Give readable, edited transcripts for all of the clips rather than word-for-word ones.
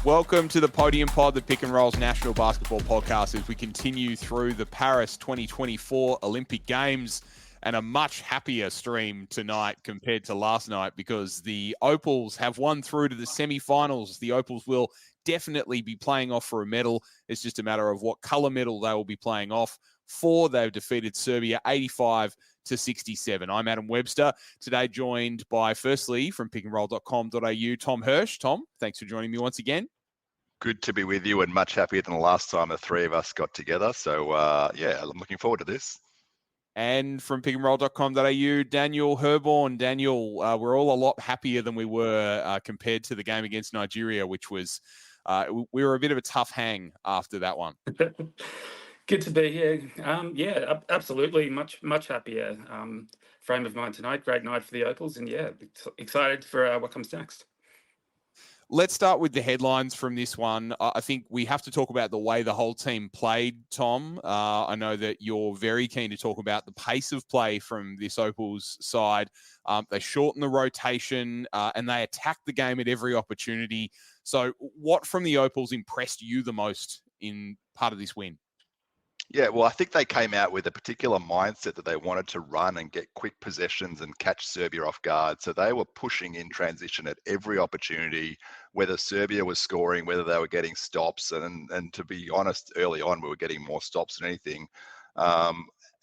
Welcome to the Podium Pod, the Pick and Rolls National Basketball Podcast, as we continue through the Paris 2024 Olympic Games, and a much happier stream tonight compared to last night because the Opals have won through to the semi-finals. The Opals will definitely be playing off for a medal. It's just a matter of what colour medal they will be playing off for. They've defeated Serbia 85-67. I'm Adam Webster, today joined by, firstly, from pickandroll.com.au, Tom Hirsch. Tom, thanks for joining me once again. Good to be with you, and much happier than the last time the three of us got together. So, I'm looking forward to this. And from pickandroll.com.au, Daniel Herborn. Daniel, we're all a lot happier than we were compared to the game against Nigeria, which was, we were a bit of a tough hang after that one. Good to be here. Absolutely. Much happier frame of mind tonight. Great night for the Opals, and excited for what comes next. Let's start with the headlines from this one. I think we have to talk about the way the whole team played, Tom. I know that you're very keen to talk about the pace of play from this Opals side. They shortened the rotation and they attacked the game at every opportunity. So what from the Opals impressed you the most in part of this win? Yeah, well, I think they came out with a particular mindset that they wanted to run and get quick possessions and catch Serbia off guard. So they were pushing in transition at every opportunity, whether Serbia was scoring, whether they were getting stops. And to be honest, early on, we were getting more stops than anything.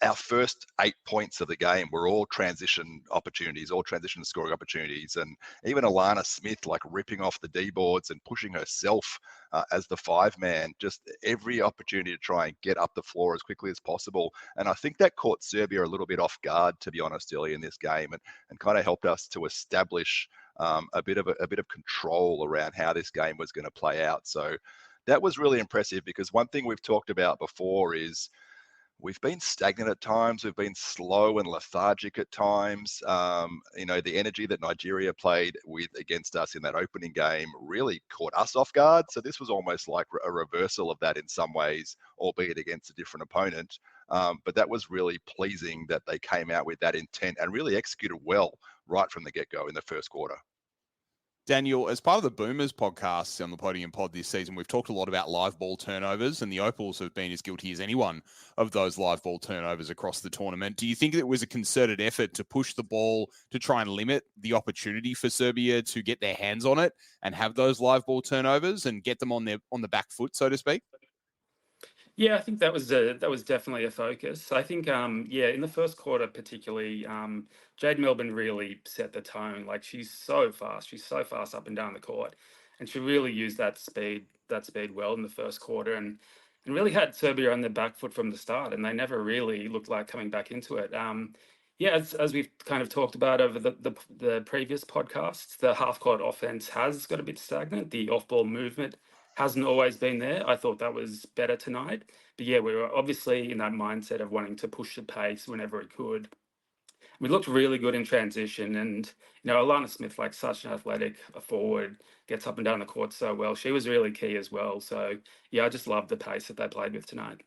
Our first 8 points of the game were all transition opportunities, all transition scoring opportunities. And even Alana Smith, like ripping off the D boards and pushing herself as the five-man, just every opportunity to try and get up the floor as quickly as possible. And I think that caught Serbia a little bit off guard, to be honest, early in this game, and kind of helped us to establish a bit of control around how this game was going to play out. So that was really impressive, because one thing we've talked about before is we've been stagnant at times. We've been slow and lethargic at times. The energy that Nigeria played with against us in that opening game really caught us off guard. So this was almost like a reversal of that in some ways, albeit against a different opponent. But that was really pleasing that they came out with that intent and really executed well right from the get-go in the first quarter. Daniel, as part of the Boomers podcast on the Podium Pod this season, we've talked a lot about live ball turnovers, and the Opals have been as guilty as anyone of those live ball turnovers across the tournament. Do you think it was a concerted effort to push the ball to try and limit the opportunity for Serbia to get their hands on it and have those live ball turnovers and get them on the back foot, so to speak? Yeah, I think that was definitely a focus. I think, in the first quarter particularly, Jade Melbourne really set the tone. Like, she's so fast up and down the court, and she really used that speed well in the first quarter, and really had Serbia on their back foot from the start, and they never really looked like coming back into it. As we've kind of talked about over the previous podcasts, the half court offense has got a bit stagnant. The off ball movement hasn't always been there. I thought that was better tonight. But yeah, we were obviously in that mindset of wanting to push the pace whenever it could. We looked really good in transition, and Alana Smith, like such an athletic forward, gets up and down the court so well. She was really key as well. So yeah, I just loved the pace that they played with tonight.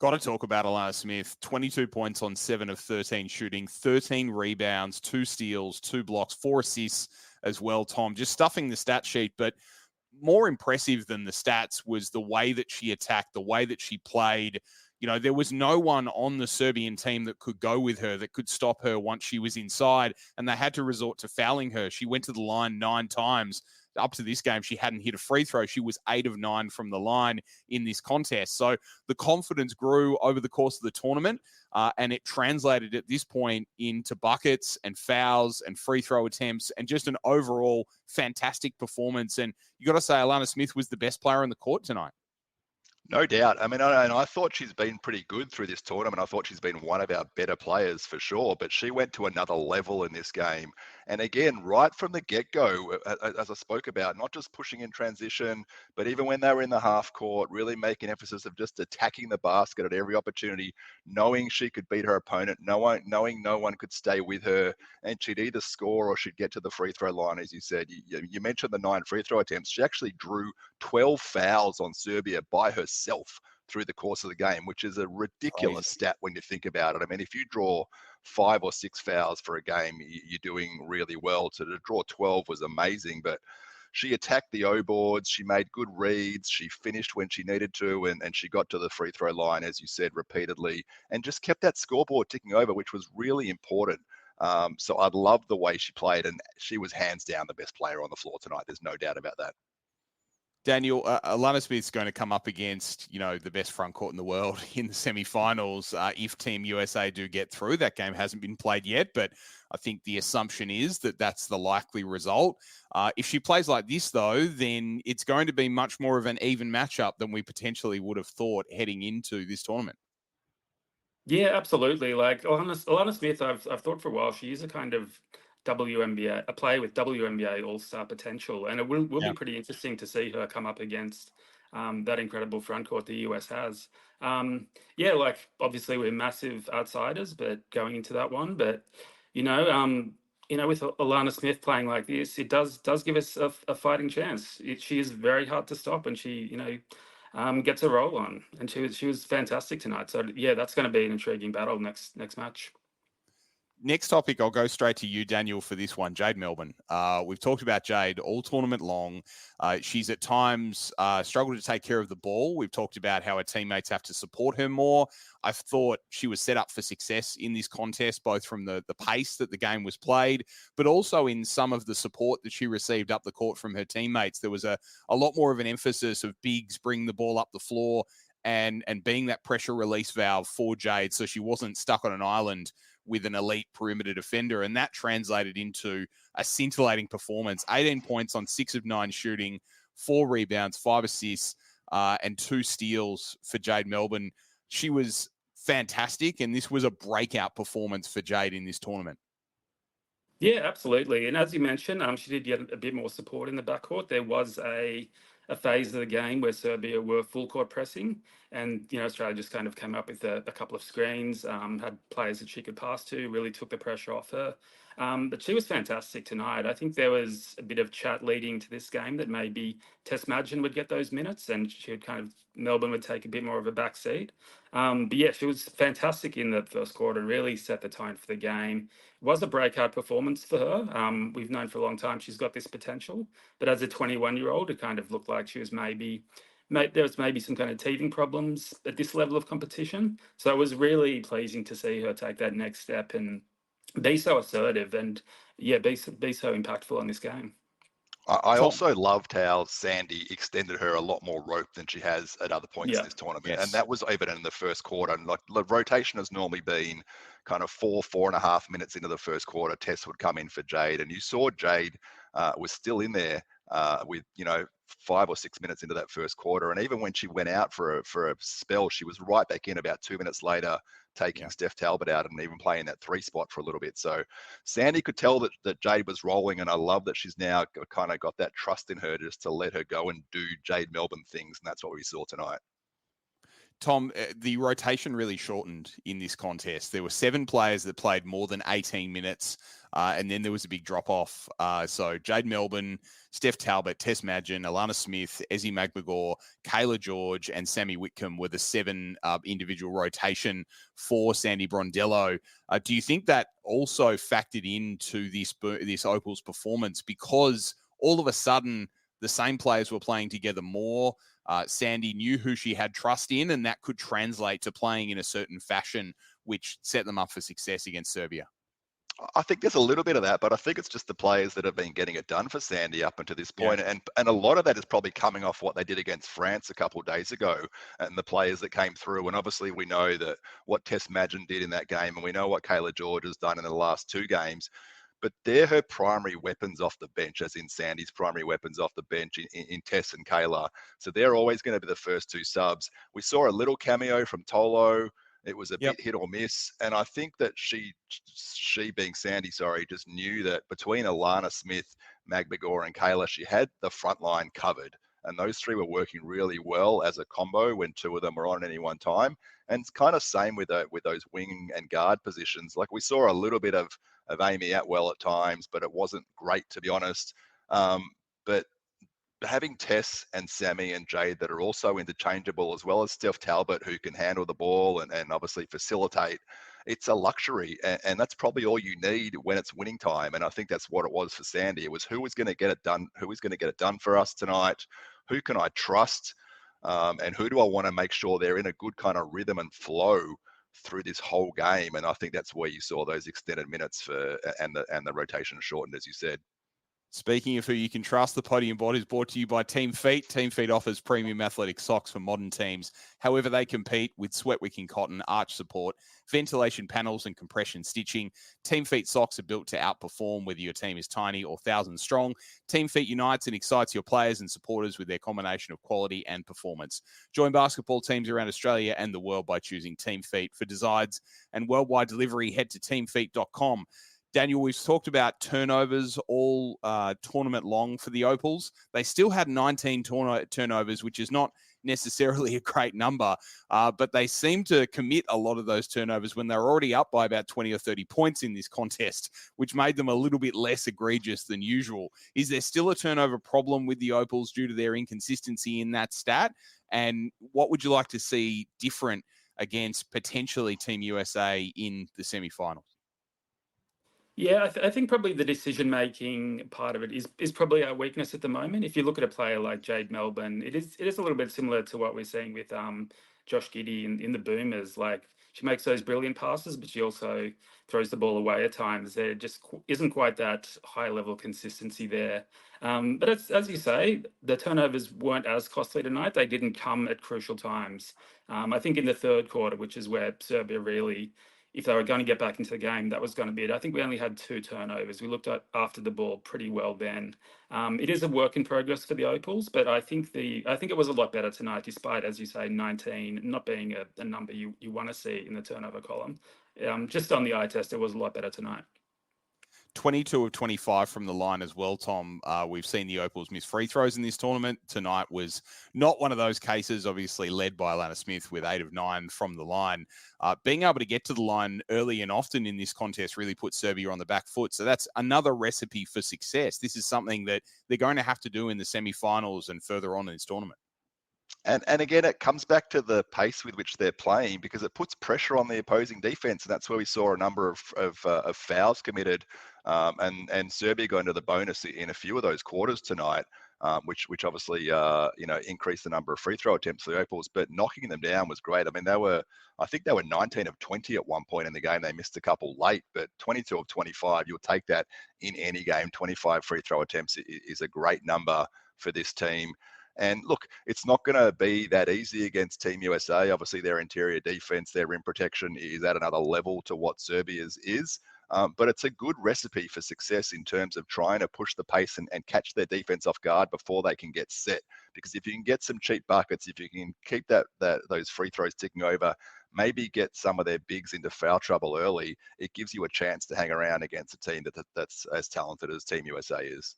Got to talk about Alana Smith. 22 points on 7 of 13 shooting, 13 rebounds, 2 steals, 2 blocks, 4 assists as well, Tom. Just stuffing the stat sheet, but more impressive than the stats was the way that she attacked, the way that she played. There was no one on the Serbian team that could go with her, that could stop her once she was inside, and they had to resort to fouling her. She went to the line 9 times. Up to this game, she hadn't hit a free throw. She was 8 of 9 from the line in this contest. So the confidence grew over the course of the tournament, and it translated at this point into buckets and fouls and free throw attempts and just an overall fantastic performance. And you got to say, Alana Smith was the best player on the court tonight. No doubt. I mean, I thought she's been pretty good through this tournament. I thought she's been one of our better players for sure, but she went to another level in this game. And again, right from the get-go, as I spoke about, not just pushing in transition, but even when they were in the half court, really making emphasis of just attacking the basket at every opportunity, knowing she could beat her opponent, knowing no one could stay with her, and she'd either score or she'd get to the free throw line, as you said. You mentioned the 9 free throw attempts. She actually drew 12 fouls on Serbia by herself through the course of the game, which is a ridiculous stat when you think about it. I mean, if you draw 5 or 6 fouls for a game, you're doing really well. So to draw 12 was amazing. But she attacked the O boards. She made good reads. She finished when she needed to, and she got to the free throw line, as you said, repeatedly, and just kept that scoreboard ticking over, which was really important. So I loved the way she played, and she was hands down the best player on the floor tonight. There's no doubt about that. Daniel, Alana Smith's going to come up against, the best front court in the world in the semi-finals if Team USA do get through. That game hasn't been played yet, but I think the assumption is that that's the likely result. If she plays like this, though, then it's going to be much more of an even matchup than we potentially would have thought heading into this tournament. Yeah, absolutely. Like Alana Smith, I've thought for a while she is a kind of WNBA, a player with WNBA All-Star potential, and it will be pretty interesting to see her come up against that incredible front court the US has. Yeah, like obviously we're massive outsiders, but going into that one, but you know, with Alana Smith playing like this, it does give us a fighting chance. She is very hard to stop, and she gets a roll on, and she was fantastic tonight. So yeah, that's going to be an intriguing battle next match. Next topic, I'll go straight to you, Daniel, for this one. Jade Melbourne. We've talked about Jade all tournament long. She's at times struggled to take care of the ball. We've talked about how her teammates have to support her more. I thought she was set up for success in this contest, both from the pace that the game was played, but also in some of the support that she received up the court from her teammates. There was a lot more of an emphasis of bigs bring the ball up the floor and being that pressure release valve for Jade, so she wasn't stuck on an island with an elite perimeter defender, and that translated into a scintillating performance. 18 points on 6 of 9 shooting, 4 rebounds, 5 assists, and 2 steals for Jade Melbourne. She was fantastic, and this was a breakout performance for Jade in this tournament. Yeah, absolutely. And as you mentioned, she did get a bit more support in the backcourt. There was a phase of the game where Serbia were full court pressing, and Australia just kind of came up with a couple of screens, had players that she could pass to, really took the pressure off her. But she was fantastic tonight. I think there was a bit of chat leading to this game that maybe Tess Madgen would get those minutes, and Melbourne would take a bit more of a back seat. But yeah, she was fantastic in the first quarter, really set the tone for the game. It was a breakout performance for her. We've known for a long time she's got this potential, but as a 21-year-old, it kind of looked like she was there was maybe some kind of teething problems at this level of competition. So it was really pleasing to see her take that next step and be so assertive and be so impactful in this game. I also loved how Sandy extended her a lot more rope than she has at other points in this tournament. Yes. And that was evident in the first quarter. And like the rotation has normally been kind of 4.5 minutes into the first quarter, Tess would come in for Jade. And you saw Jade was still in there with 5 or 6 minutes into that first quarter. And even when she went out for a spell, she was right back in about 2 minutes later, taking Steph Talbot out and even playing that 3 spot for a little bit. So Sandy could tell that Jade was rolling, and I love that she's now kind of got that trust in her just to let her go and do Jade Melbourne things, and that's what we saw tonight. Tom, the rotation really shortened in this contest. There were 7 players that played more than 18 minutes, and then there was a big drop-off. So Jade Melbourne, Steph Talbot, Tess Madgen, Alana Smith, Ezzy McMagor, Kayla George, and Sammy Whitcomb were the 7 individual rotation for Sandy Brondello. Do you think that also factored into this Opals performance, because all of a sudden the same players were playing together more? Sandy knew who she had trust in, and that could translate to playing in a certain fashion, which set them up for success against Serbia. I think there's a little bit of that, but I think it's just the players that have been getting it done for Sandy up until this point. And a lot of that is probably coming off what they did against France a couple of days ago and the players that came through. And obviously we know that what Tess Madgen did in that game, and we know what Kayla George has done in the last 2 games. But they're her primary weapons off the bench, as in Sandy's primary weapons off the bench in Tess and Kayla. So they're always going to be the first 2 subs. We saw a little cameo from Tolo. It was a bit hit or miss. And I think that she being Sandy, just knew that between Alana Smith, McMagor, and Kayla, she had the front line covered. And those 3 were working really well as a combo when 2 of them were on at any one time. And it's kind of same with those wing and guard positions. Like we saw a little bit of Amy Atwell at times, but it wasn't great, to be honest. But having Tess and Sammy and Jade that are also interchangeable, as well as Steph Talbot, who can handle the ball and obviously facilitate, it's a luxury, and that's probably all you need when it's winning time. And I think that's what it was for Sandy. It was who was going to get it done, who was going to get it done for us tonight, who can I trust, and who do I want to make sure they're in a good kind of rhythm and flow through this whole game. And I think that's where you saw those extended minutes and the rotation shortened, as you said. Speaking of who you can trust, the Podium Pod is brought to you by Team Feet. Team Feet offers premium athletic socks for modern teams. However, they compete with sweat wicking cotton, arch support, ventilation panels, and compression stitching. Team Feet socks are built to outperform whether your team is tiny or 1,000 strong. Team Feet unites and excites your players and supporters with their combination of quality and performance. Join basketball teams around Australia and the world by choosing Team Feet. For designs and worldwide delivery, head to teamfeet.com. Daniel, we've talked about turnovers all tournament long for the Opals. They still had 19 turnovers, which is not necessarily a great number, but they seem to commit a lot of those turnovers when they're already up by about 20 or 30 points in this contest, which made them a little bit less egregious than usual. Is there still a turnover problem with the Opals due to their inconsistency in that stat? And what would you like to see different against potentially Team USA in the semifinals? Yeah, I think probably the decision-making part of it is probably our weakness at the moment. If you look at a player like Jade Melbourne, it is a little bit similar to what we're seeing with Josh Giddey in the Boomers. Like, she makes those brilliant passes, but she also throws the ball away at times. There just isn't quite that high level consistency there. But as you say, the turnovers weren't as costly tonight. They didn't come at crucial times. I think in the third quarter, which is where Serbia really, if they were going to get back into the game, that was going to be it. I think we only had 2 turnovers. We looked at after the ball pretty well then. It is a work in progress for the Opals, but I think it was a lot better tonight, despite, as you say, 19 not being a number you want to see in the turnover column. Just on the eye test, it was a lot better tonight. 22 of 25 from the line as well, Tom. We've seen the Opals miss free throws in this tournament. Tonight was not one of those cases, obviously led by Alana Smith with 8 of 9 from the line. Being able to get to the line early and often in this contest really puts Serbia on the back foot. So that's another recipe for success. This is something that they're going to have to do in the semifinals and further on in this tournament. And again, it comes back to the pace with which they're playing, because it puts pressure on the opposing defense, and that's where we saw a number of fouls committed, and Serbia going to the bonus in a few of those quarters tonight, which obviously increased the number of free throw attempts for the Opals. But knocking them down was great. I mean, I think they were 19 of 20 at one point in the game. They missed a couple late, but 22 of 25, you'll take that in any game. 25 free throw attempts is a great number for this team. And look, it's not going to be that easy against Team USA. Obviously, their interior defense, their rim protection is at another level to what Serbia's is. But it's a good recipe for success in terms of trying to push the pace and catch their defense off guard before they can get set. Because if you can get some cheap buckets, if you can keep those free throws ticking over, maybe get some of their bigs into foul trouble early, it gives you a chance to hang around against a team that's as talented as Team USA is.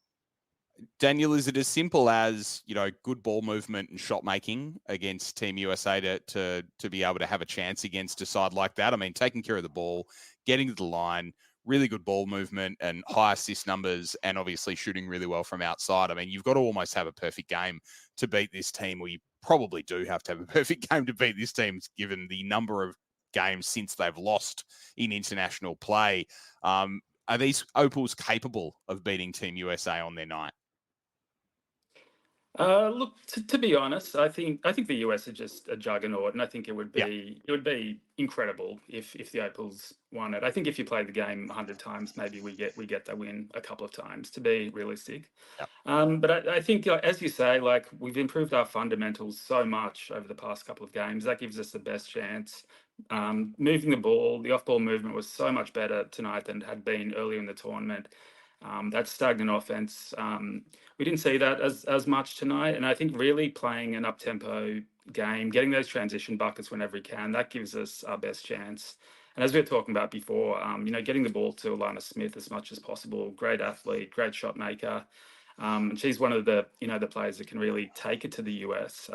Daniel, is it as simple as, good ball movement and shot making against Team USA to be able to have a chance against a side like that? I mean, taking care of the ball, getting to the line, really good ball movement and high assist numbers, and obviously shooting really well from outside. I mean, you've got to almost have a perfect game to beat this team, or you probably do have to have a perfect game to beat this team, given the number of games since they've lost in international play. Are these Opals capable of beating Team USA on their night? Look, to be honest, I think the US are just a juggernaut, and I think it would be incredible if the Opals won it. I think if you play the game 100 times, maybe we get the win a couple of times, to be realistic. But I think, as you say, like, we've improved our fundamentals so much over the past couple of games. That gives us the best chance. Moving the ball, the off-ball movement was so much better tonight than it had been earlier in the tournament. That stagnant offense, we didn't see that as much tonight. And I think really playing an up-tempo game, getting those transition buckets whenever we can, that gives us our best chance. And as we were talking about before, getting the ball to Alana Smith as much as possible. Great athlete, great shot maker. And she's one of the players that can really take it to the US.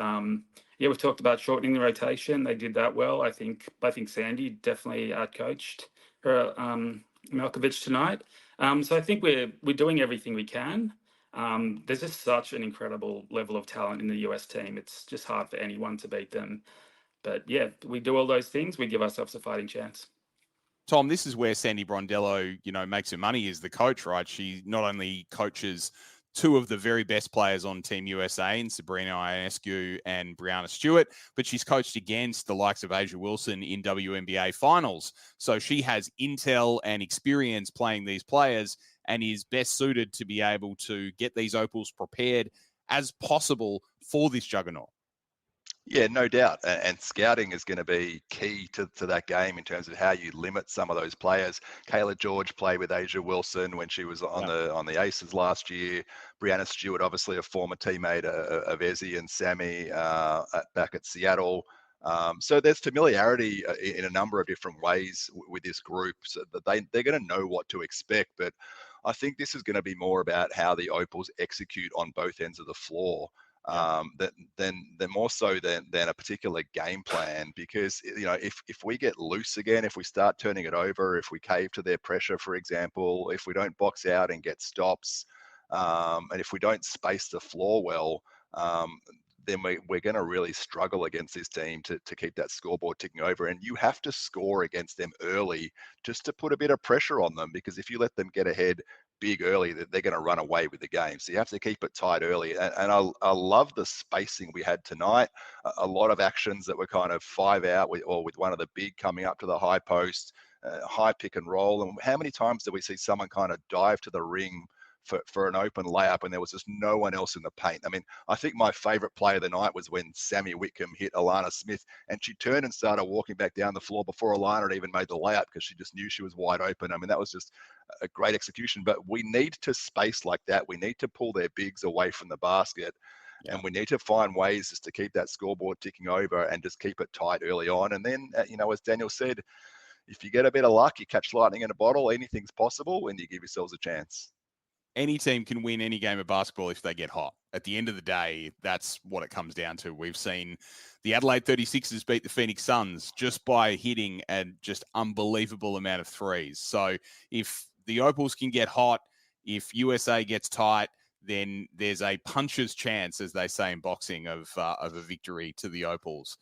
We've talked about shortening the rotation. They did that well. I think Sandy definitely outcoached her Malkovich tonight. So I think we're doing everything we can. There's just such an incredible level of talent in the US team. It's just hard for anyone to beat them. But yeah, we do all those things, we give ourselves a fighting chance. Tom, this is where Sandy Brondello, makes her money as the coach, right? She not only coaches two of the very best players on Team USA in Sabrina Ionescu and Brianna Stewart, but she's coached against the likes of Asia Wilson in WNBA finals. So she has intel and experience playing these players and is best suited to be able to get these Opals prepared as possible for this juggernaut. Yeah, no doubt. And scouting is going to be key to that game in terms of how you limit some of those players. Kayla George played with Asia Wilson when she was on the Aces last year. Brianna Stewart, obviously a former teammate of Ezzy and Sammy back at Seattle. So there's familiarity in a number of different ways with this group, so that they're going to know what to expect. But I think this is going to be more about how the Opals execute on both ends of the floor. Then more so than a particular game plan, because if we get loose again, if we start turning it over, if we cave to their pressure, for example, if we don't box out and get stops, and if we don't space the floor well, then we're going to really struggle against this team to keep that scoreboard ticking over. And you have to score against them early just to put a bit of pressure on them, because if you let them get ahead big early, they're going to run away with the game. So you have to keep it tight early. And I love the spacing we had tonight. A lot of actions that were kind of 5 out with one of the big coming up to the high post, high pick and roll. And how many times do we see someone kind of dive to the ring for an open layup and there was just no one else in the paint? I mean, I think my favorite play of the night was when Sammy Whitcomb hit Alana Smith and she turned and started walking back down the floor before Alana had even made the layup, because she just knew she was wide open. I mean, that was just a great execution. But we need to space like that. We need to pull their bigs away from the basket. Yeah. And we need to find ways just to keep that scoreboard ticking over and just keep it tight early on. And then, as Daniel said, if you get a bit of luck, you catch lightning in a bottle, anything's possible, and you give yourselves a chance. Any team can win any game of basketball if they get hot. At the end of the day, that's what it comes down to. We've seen the Adelaide 36ers beat the Phoenix Suns just by hitting a just unbelievable amount of threes. So if the Opals can get hot, if USA gets tight, then there's a puncher's chance, as they say in boxing, of a victory to the Opals.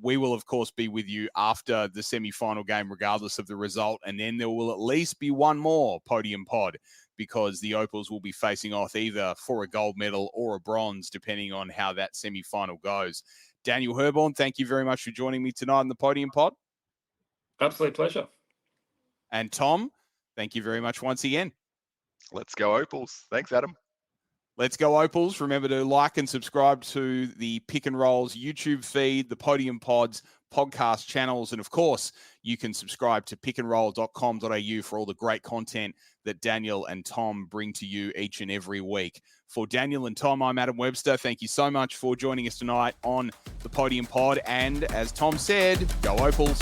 We will, of course, be with you after the semi-final game, regardless of the result. And then there will at least be one more Podium Pod, because the Opals will be facing off either for a gold medal or a bronze, depending on how that semi-final goes. Daniel Herborn, thank you very much for joining me tonight in the Podium Pod. Absolute pleasure. And Tom, thank you very much once again. Let's go Opals. Thanks, Adam. Let's go Opals. Remember to like and subscribe to the Pick and Rolls YouTube feed, the Podium Pods podcast channels, and of course, you can subscribe to pickandroll.com.au for all the great content that Daniel and Tom bring to you each and every week. For Daniel and Tom, I'm Adam Webster. Thank you so much for joining us tonight on the Podium Pod. And as Tom said, go Opals.